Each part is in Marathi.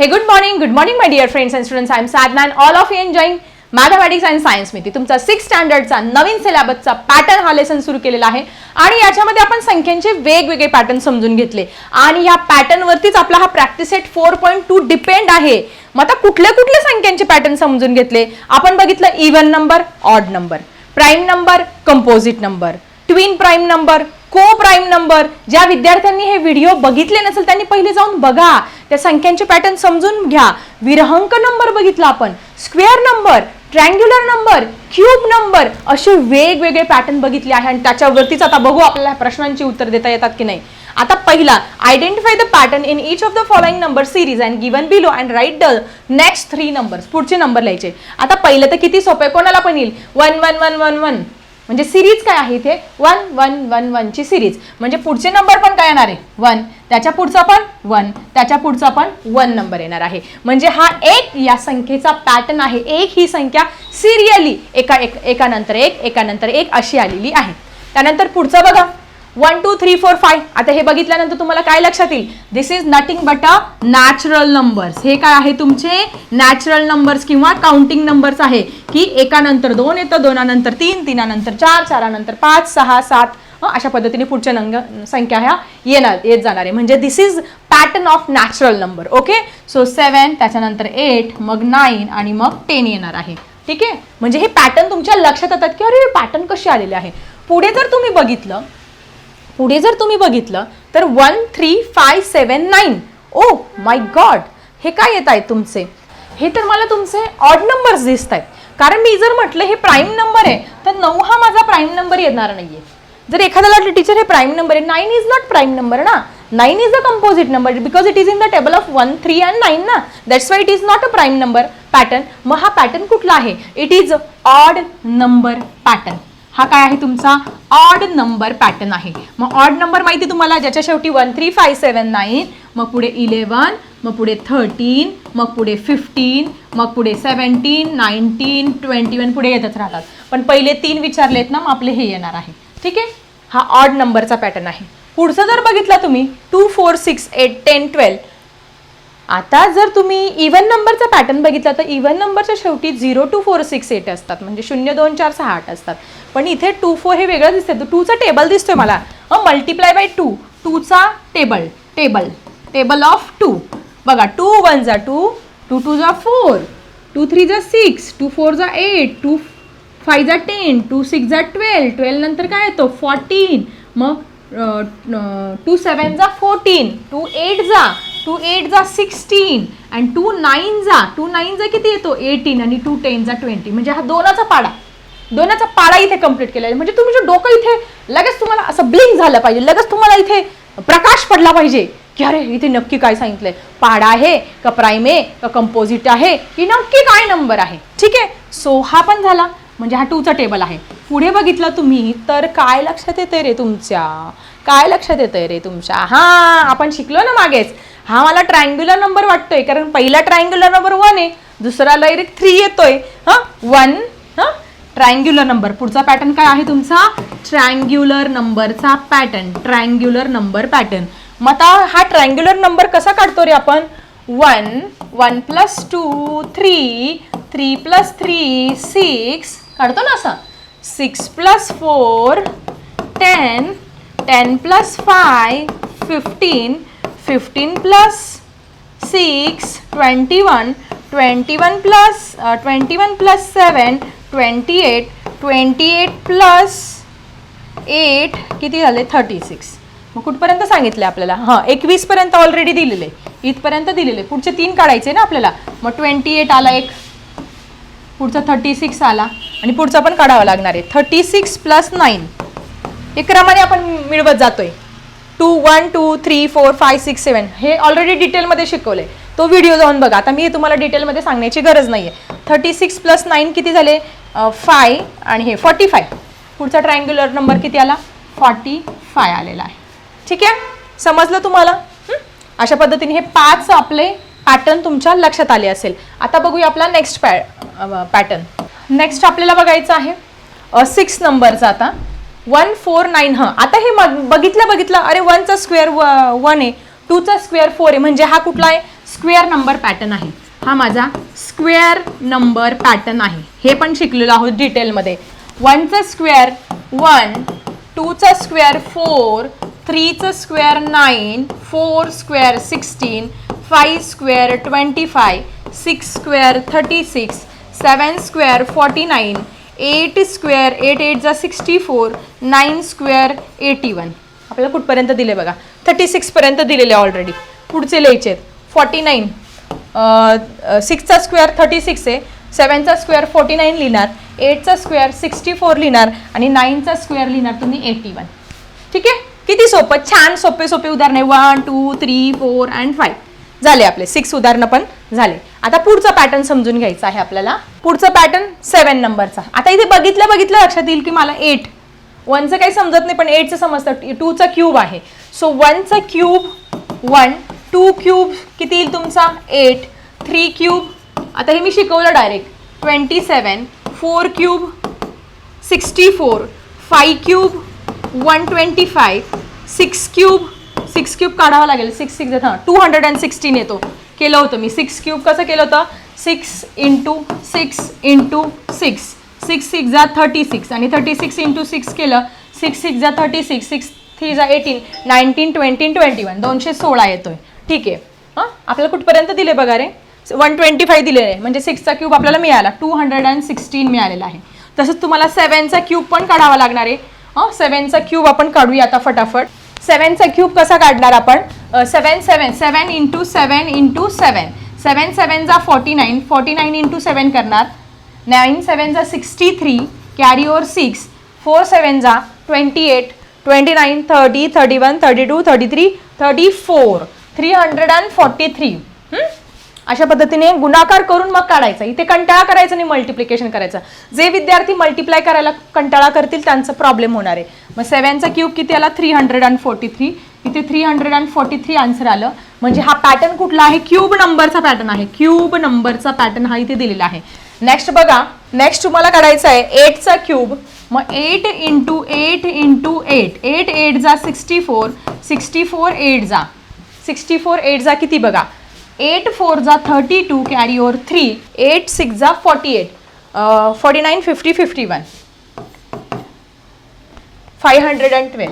Hey, good morning, my dear friends and students. I am Sadna and all of you enjoying mathematics and science मध्ये तुमचा 6th स्टँडर्डचा नवीन सिलेबसचा पॅटर्न हा लेसन सुरू केलेला आहे आणि याच्यामध्ये आपण संख्यांचे वेगवेगळे पॅटर्न समजून घेतले आणि या पॅटर्न वरतीच आपला हा प्रॅक्टिस सेट 4.2 डिपेंड आहे. मग आता कुठल्या कुठल्या संख्यांचे पॅटर्न समजून घेतले आपण बघितलं. Even number, odd number, prime number, composite number, twin prime number, को प्राइम नंबर. ज्या विद्यार्थ्यांनी हे व्हिडिओ बघितले नसेल त्यांनी पहिले जाऊन बघा, त्या संख्यांचे पॅटर्न समजून घ्या. विरहंक नंबर बघितला आपण, square number, triangular number, cube number, असे वेगवेगळे पॅटर्न बघितले आहे आणि त्याच्यावरतीच आता बघू आपल्याला प्रश्नांची उत्तर देता येतात की नाही. आता पहिला, identify the pattern in each of the following number series and given below and write the next 3 numbers. पुढचे नंबर लिहायचे. आता पहिलं तर किती सोपं आहे, कोणाला पण येईल. 1 1 1 1 1 म्हणजे सिरीज काय आहे इथे 1 1 1 1 ची सिरीज. म्हणजे पुढचे नंबर पण काय येणार आहे 1, त्याच्या पुढचा पण 1, त्याच्या पुढचा पण 1 नंबर येणार आहे. म्हणजे हा एक या संख्येचा पॅटर्न आहे. एक ही संख्या सिरियली एकानंतर एक अशी आलेली आहे. त्यानंतर पुढचं बघा 1 2 3 4 5. आता हे बघितल्यानंतर तुम्हाला काय लक्षात येईल, this is nothing but a natural numbers. हे काय आहे तुमचे नॅचरल नंबर्स किंवा काउंटिंग नंबर्स आहे की एकानंतर 2 येतं, 2 नंतर 3, 3 नंतर 4, 4 नंतर 5, 6, 7 अशा पद्धतीने पुढच्या संख्या ह्या येत जाणार आहे. म्हणजे this is pattern of natural number. Okay, so 7, त्याच्यानंतर 8, मग 9 आणि मग 10 येणार आहे. ठीक आहे, म्हणजे हे पॅटर्न तुमच्या लक्षात येतात की अरे पॅटर्न कसे आलेले आहे. पुढे जर तुम्ही बघितलं तर 1 3 5 7 9. ओ माय गॉड, हे काय येत आहेत तुमचे, हे तर मला तुमचे ऑड नंबर्स दिसत आहेत. कारण मी जर म्हटलं हे प्राइम नंबर आहे तर 9 हा माझा प्राइम नंबर येणार नाहीये. जर एखाद्याला वाटलं टीचर हे प्राइम नंबर आहे, 9 इज नॉट प्राइम नंबर ना, 9 is a composite number because it is in the table of 1 3 and 9 ना, that's why it is not a prime number pattern. मग हा पॅटर्न कुठला आहे, it is odd number pattern. हा काय आहे तुमचा ऑड नंबर पॅटर्न आहे. मग ऑड नंबर माहिती तुम्हाला, ज्याच्या शेवटी 1 3 5 7 9, मग पुढे 11, मग पुढे 13, मग पुढे 15, मग पुढे 17 19 21 पुढे येतच राहतात. पण पहिले 3 विचारलेत ना, मग आपले हे येणार आहे. ठीक आहे, हा ऑड नंबरचा पॅटर्न आहे. पुढचं जर बघितला तुम्ही 2 4 6 8 10 12. आता जर तुम्ही इव्हन नंबरचा पॅटर्न बघितला तर इव्हन नंबरच्या शेवटी 0 2 4 6 8 असतात, म्हणजे 0 2 4 6 8 असतात. पण इथे 2 4 हे वेगळं दिसतंय. 2 चा टेबल दिसतोय मला, मल्टिप्लाय बाय 2, 2 चा टेबल ऑफ 2. बघा 2 1 जा 2, 2 2 जा 4, 2 3 जा 6, 2 4 जा 8, 2 5 जा 10, 2 6 जा 12, 12 नंतर काय येतो 14, मग 2 7 जा 14, 2 8 जा 16 आणि 2 9 जा किती येतो 18 आणि 2 10 जा 20. म्हणजे हा दोनाचा पाडा इथे कंप्लीट केलेला आहे. म्हणजे तुमचं डोकं इथे लगेच तुम्हाला असं ब्लिंक झालं पाहिजे, लगेच तुम्हाला इथे प्रकाश पडला पाहिजे की अरे इथे नक्की काय सांगितलंय, पाडा आहे का प्राइम आहे का कंपोजिट आहे की नक्की काय नंबर आहे. ठीक आहे, सो हा पण झाला. म्हणजे हा 2 चा टेबल आहे. पुढे बघितलं तुम्ही तर काय लक्षात येतंय रे तुमच्या, हा आपण शिकलो ना मागेच. हा मला ट्रायंग्युलर नंबर वाटतोय कारण पहिला ट्रायंग्युलर नंबर 1 आहे, दुसरा डायरेक्ट 3 येतोय. 1 ट्रायंग्युलर नंबर. पुढचा पॅटर्न काय आहे तुमचा ट्रायंग्युलर नंबरचा पॅटर्न, ट्रायंग्युलर नंबर पॅटर्न. मग आता हा ट्रायंग्युलर नंबर कसा काढतो रे आपण, 1 1 + 2 3 3 + 3 6 काढतो ना असा, 6 + 4 10 10 + 5 15 15 + 6 21 21 + 7 28 28 + 8 किती झाले 36. मग कुठपर्यंत सांगितले आपल्याला, 21 पर्यंत ऑलरेडी दिलेले, इथपर्यंत दिलेले. पुढचे 3 काढायचे ना आपल्याला. मग 28 आला एक, पुढचा 36 आला आणि पुढचा पण काढावा लागणार आहे. 36 + 9 हे क्रमाने आपण मिळवत जातोय. 2 1 2 3 4 5 6 7 हे ऑलरेडी डिटेलमध्ये शिकवले, तो व्हिडिओ जाऊन बघा. आता मी तुम्हाला डिटेलमध्ये सांगण्याची गरज नाहीये. 36 + 9 किती झाले 5 आणि हे 45. पुढचा ट्रायंग्युलर नंबर किती आला 45 आलेला आहे. ठीक आहे, समजलं तुम्हाला. अशा पद्धतीने हे 5 आपले पॅटर्न तुमच्या लक्षात आले असेल. आता बघूया आपला नेक्स्ट पॅटर्न. नेक्स्ट आपल्याला बघायचं आहे 6 नंबरचा. आता 1 4 9. आता हे बघितलं अरे 1 चा स्क्वेअर 1 आहे, 2 चा स्क्वेअर 4 आहे, म्हणजे हा कुठला आहे स्क्वेअर नंबर पॅटर्न आहे. हा माझा स्क्वेअर नंबर पॅटर्न आहे. हे पण शिकलेलो आहोत डिटेलमध्ये. 1चा स्क्वेअर 1, 2चा स्क्वेअर 4, 3चा square 9, 4 square 16, 5 square 25, 6 square 36, 7 square 49, 8 square 8 8 जा 64, 9 स्क्वेअर 81. आपल्याला कुठपर्यंत दिले बघा, 36 पर्यंत दिलेले ऑलरेडी. पुढचे लिहायचे आहेत. 49, 6चा स्क्वेअर 36 आहे, 7चा स्क्वेअर 49 लिहिणार, 8चा स्क्वेअर 64 लिहिणार आणि 9चा स्क्वेअर लिहिणार तुम्ही 81. ठीक आहे. किती सोपं, छान सोपे सोपे उदाहरण आहे. 1 2 3 4 अँड 5 झाले आपले. 6 उदाहरणं पण झाले. आता पुढचा पॅटर्न समजून घ्यायचा आहे आपल्याला. पुढचा पॅटर्न 7 नंबरचा. आता इथे बघितलं लक्षात येईल की मला 8, 1चं काही समजत नाही पण 8चं समजतं. 2चा क्यूब आहे. सो 1चा क्यूब 1, 2 क्यूब किती येईल तुमचा 8, 3 क्यूब आता हे मी शिकवलं डायरेक्ट 27, 4 क्यूब 64, 5 क्यूब 125, 6 क्यूब काढावा लागेल. 6 6 हां 216 येतो. केलं होतं मी. 6 क्यूब कसं केलं होतं, 6 इंटू 6 इंटू 6, 6 6 जा 36 आणि 36 इंटू 6 केलं, 6 6 जा 36, 6 3 जा 18, 19 20 21 216 येतोय. ठीक आहे. हां आपल्याला कुठपर्यंत दिले बघा रे, 125 दिलेलं आहे म्हणजे 6चा क्यूब आपल्याला मिळाला, 216 मिळालेला आहे. तसंच तुम्हाला 7चा क्यूब पण काढावा लागणार आहे. 7चा क्यूब आपण काढूया आता फटाफट. 7चा क्यूब कसा काढणार आपण, 7 इंटू 7 इंटू 7, 7 7 जा 49, 49 इंटू 7 करणार, 9 7 जा 63, कॅरी ओवर 6, 4 7 जा 28, 29 30 31 32 33 34, 343. अशा पद्धतीने गुणाकार करून मग काढायचा. इथे कंटाळा करायचा नाही मल्टिप्लिकेशन करायचं. जे विद्यार्थी मल्टिप्लाय करायला कंटाळा करतील त्यांचा प्रॉब्लेम होणार आहे. मग 7चा क्यूब किती आला 343. इथे 343 आन्सर आलं. म्हणजे हा पॅटर्न कुठला आहे, क्यूब नंबरचा पॅटर्न आहे. क्यूब नंबरचा पॅटर्न हा इथे दिलेला आहे. नेक्स्ट बघा, नेक्स्ट तुम्हाला काढायचा आहे 8चा क्यूब. मग 8 इंटू 8 इंटू 8, 8 8 जा 64, 64 8 जा 64 8 जा किती बघा, 8 4 जा 32, कॅरी ओवर 3, 8 6 जा 48, 49 50 51, 512.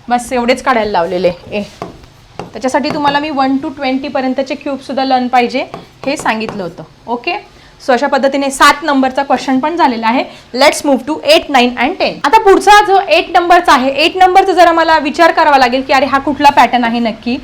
बस एवढेच काढायला लावलेले. त्याच्यासाठी तुम्हाला मी 1 to 20 पर्यंतचे क्यूबसुद्धा लर्न पाहिजे हे सांगितलं होतं. ओके. सो अशा पद्धतीने 7 नंबरचा क्वेश्चन पण झालेला आहे. Let's move to 8 9 and 10. आता पुढचा जो 8 नंबरचा आहे, 8 नंबरचा जरा मला विचार करावा लागेल की अरे हा कुठला पॅटर्न आहे नक्की.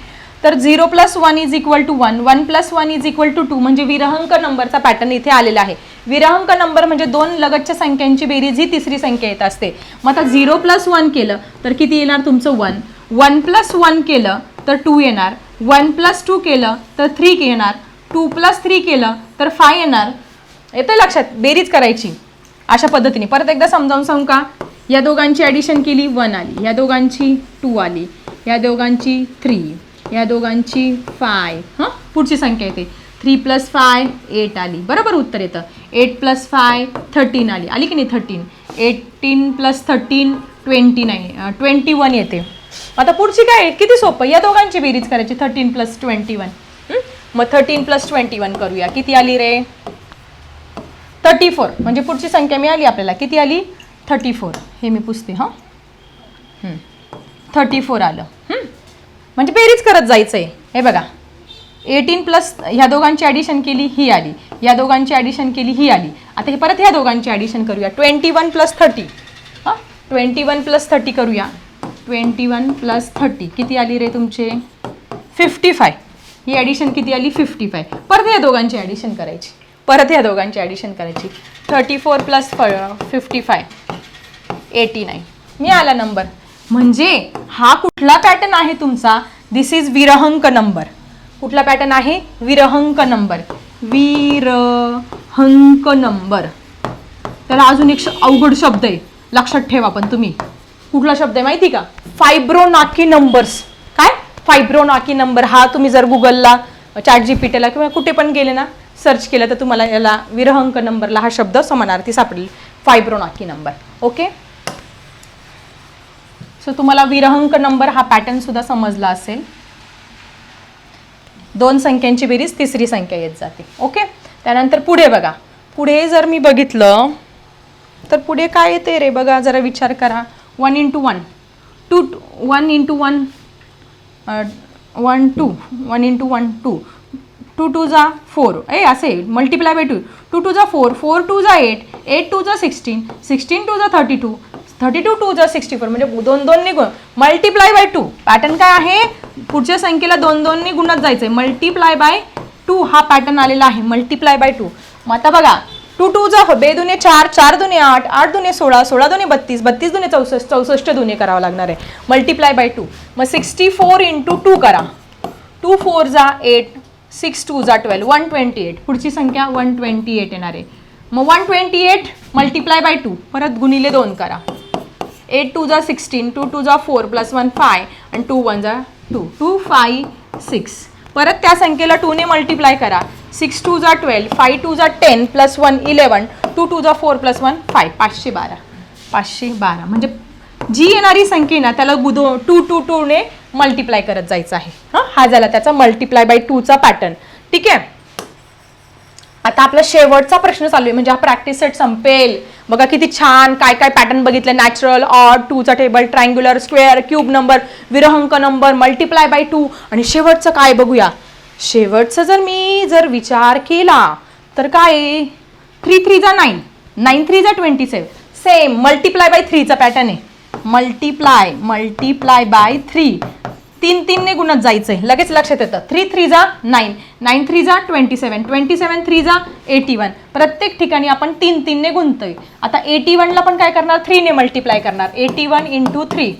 तर 0 + 1 = 1, 1 + 1 = 2 म्हणजे विरहंक नंबरचा पॅटर्न इथे आलेला आहे. विरहंक नंबर म्हणजे दोन लगतच्या संख्यांची बेरीज ही तिसरी संख्या येत असते. मग आता 0 + 1 केलं तर किती येणार तुमचं 1, 1 + 1 केलं तर 2 येणार, 1 + 2 केलं तर 3 येणार, 2 + 3 केलं तर 5 येणार. येतं लक्षात, बेरीज करायची अशा पद्धतीने. परत एकदा समजावून सांगू का, या दोघांची ॲडिशन केली 1 आली, या दोघांची 2 आली, या दोघांची 3, या दोघांची 5. हां पुढची संख्या येते 3 + 5 8 आली. बरोबर उत्तर येतं. 8 + 5 13 आली. आली की नाही 13. 18 + 13 29, 21 येते. आता पुढची काय आहे, किती सोपं, या दोघांची बेरीज करायची 13 + 21. मग 13 + 21 करूया. किती आली रे 34. म्हणजे पुढची संख्या मिळाली आपल्याला. किती आली 34. हे मी पुसते. हां 34 आलं. म्हणजे बेरीज करत जायचं आहे. हे बघा 18 प्लस ह्या दोघांची ॲडिशन केली ही आली, या दोघांची ॲडिशन केली ही आली. आता हे परत ह्या दोघांची ॲडिशन करूया. 21 + 30. हां 21 + 30 करूया. 21 + 30 किती आली रे तुमचे 55. ही ॲडिशन किती आली 55. परत या दोघांची ॲडिशन करायची, परत या दोघांची ॲडिशन करायची. 34 + 55 89. मी आला नंबर. म्हणजे हा कुठला पॅटर्न आहे तुमचा, दिस इज विरहंक नंबर. कुठला पॅटर्न आहे, विरहंक नंबर. विरहंक नंबर. त्याला अजून एक अवघड शब्द आहे, लक्षात ठेवा. पण तुम्ही कुठला शब्द आहे माहिती का, फायब्रोनाकी नंबर्स. काय फायब्रोनाकी नंबर, हा तुम्ही जर गुगलला ChatGPTला किंवा कुठे पण गेले ना सर्च केलं तर तुम्हाला याला विरहंक नंबरला हा शब्द समानार्थी सापडेल, फायब्रोनाकी नंबर. ओके. सो तुम्हाला विरहंक नंबर हा पॅटर्न सुद्धा समजला असेल. 2 संख्यांची बेरीज तिसरी संख्या येत जाते. ओके. त्यानंतर पुढे बघा, पुढे जर मी बघितलं तर पुढे काय येते रे बघा, जरा विचार करा. 1 × 1 2 1 × 1 1 2 1 × 1 2 2 2 जा 4 असे मल्टिप्लाय बाय 2 2 2 जा 4 4 2 जा 8 8 2 जा 16 16 2 जा 32 32 2 जा 64 म्हणजे 2 2 ने गुण मल्टिप्लाय बाय 2. पॅटर्न काय आहे, पुढच्या संख्येला 2 2 ने गुणत जायचंय. मल्टिप्लाय बाय 2 हा पॅटर्न आलेला आहे. Multiply by 2. मग आता बघा 2 2 जा 2 2 4 4 2 8 8 2 16 16 2 32 32 2 64 64 2 करावं लागणार आहे. Multiply by 2. मग 64 × 2 करा. 2 4 जा 8 6 2 जा 12 128. पुढची संख्या 128 येणार आहे. मग 128 मल्टिप्लाय बाय 2 परत गुणिले 2 करा. 8 2 जा 16 2 2 जा 4 + 1 5 आणि 2 1 जा 2 2 5 6. परत त्या संख्येला 2 ने मल्टिप्लाय करा. 6 2 जा 12 5 2 जा 10 + 1 11 2 2 जा 4 + 1 5 512 512. म्हणजे जी येणारी संख्या ना त्याला 2 2 2 ने मल्टिप्लाय करत जायचं आहे. हा झाला त्याचा मल्टिप्लाय बाय 2 चा पॅटर्न. ठीक आहे. आता आपला शेवटचा प्रश्न चालू आहे, म्हणजे हा प्रॅक्टिस सेट संपेल. बघा किती छान काय काय पॅटर्न बघितले. नॅचरल, ऑड, 2 चा table, triangular, square, cube number, विरहंक नंबर, मल्टिप्लाय बाय 2 आणि शेवटचं काय बघूया. शेवटचं जर मी विचार केला तर काय 3 3 जा 9 9 3 जा 27. सेम मल्टिप्लाय बाय 3 चा पॅटर्न आहे. मल्टिप्लाय बाय 3 3 3 ने गुणत जायचंय. लगेच लक्षात येतं. 3 3 जा 9 9 3 जा 27 27 3 जा 81. प्रत्येक ठिकाणी आपण 3 3 ने गुणतोय. आता 81 ला पण काय करणार 3 ने मल्टिप्लाय करणार. 81 × 3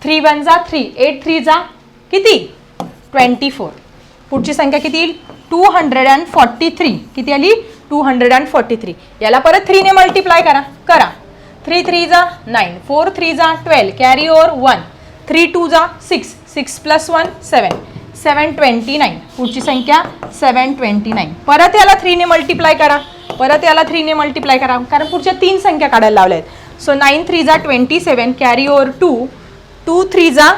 3 1 जा 3 8 3 जा किती 24. पुढची संख्या किती येईल 243. किती आली 243. याला परत 3 ने मल्टिप्लाय करा 3 3 जा 9 4 3 जा 12 कॅरी ओव्हर 1 3 2 जा 6 6 + 1 7 729. पुढची संख्या 729. परत याला 3 ने मल्टिप्लाय करा. कारण पुढच्या 3 संख्या काढायला लावल्या आहेत. सो 9 3 जा 27 कॅरी ओव्हर 2 2 3 जा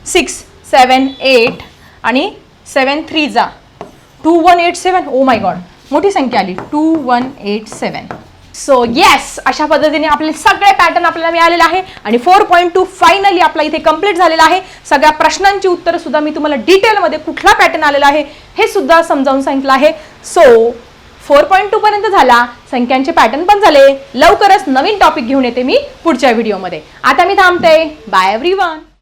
6 7 8 आणि 7 3 जा 2187. ओ माय गॉड मोठी संख्या आली 2187. सो येस, अशा पद्धतीने आपले सगळे पॅटर्न आपल्याला मिळालेले आहे आणि 4.2 फायनली आपला इथे कंप्लीट झालेला आहे. सगळ्या प्रश्नांची उत्तरं सुद्धा मी तुम्हाला डिटेलमध्ये कुठला पॅटर्न आलेला आहे हे सुद्धा समजावून सांगितलं आहे. सो 4.2 पर्यंत झाला. संख्यांचे पॅटर्न पण झाले. लवकरच नवीन टॉपिक घेऊन येते मी पुढच्या व्हिडिओमध्ये. आता मी थांबते. Bye everyone.